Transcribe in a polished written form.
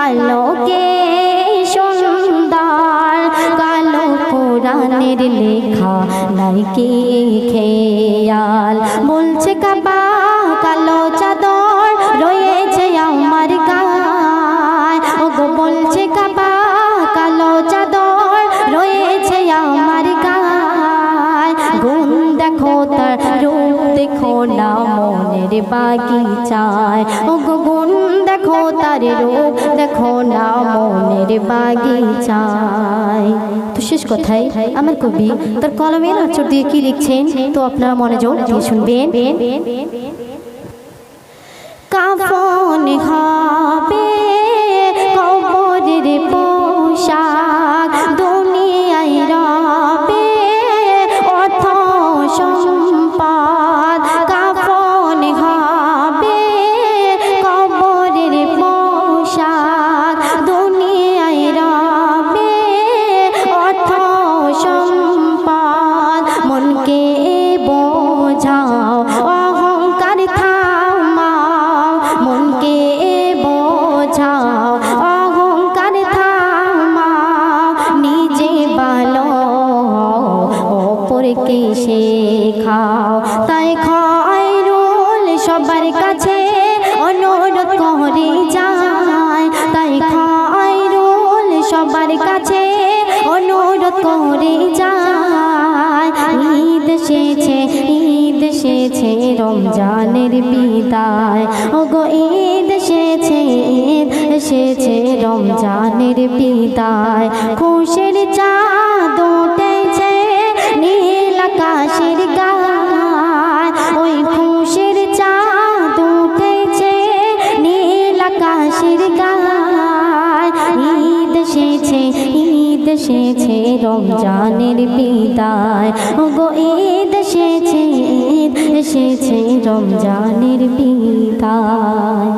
আলোকে সুন্দর কালো কোরআনের লেখা নাই কি খেয়াল বলছে কাবা কালো চাদর রয়েছে আমার গায় ওগো বলছে কাবা কালো চাদর রয়েছে আমার গায় গুণ দেখো তার রূপ দেখো না মনের বাগিচায় ওগো গুণ দেখো তার রূপ দেখো না মনের বাগিচায়। তো শেষ কথায় আমার কবি তার কলমের আঁচড় দিয়ে কি লিখছেন তো আপনারা মনোযোগ দিয়ে শুনবেন। কাফন হবে কবরের পোশাক দুনিয়ায় রবে অর্থ সম্পদ কাফন হবে কবরের পোশাক দুনিয়ায় রবে অর্থ সম্পদ মনকে বোঝাও অহংকার থামাও মনকে বোঝাও অহংকার থামাও নিজে ভালো অপরকে শেখাও তাই খয়রুল সবার কাছে অনুরোধ করে যায় তাই খয়রুল সবার কাছে অনুরোধ করে যায়। ঈদ এসেছে রমজানের বিদায় ওগো ঈদ এসেছে রমজানের বিদায় খুশির চাঁদ উঠেছে নীল আকাশের গায় ওই খুশির চাঁদ উঠেছে নীল আকাশের গায় ঈদ এসেছে রমজানের বিদায় ওগো ঈদ এসেছে রমজানের বিদায়।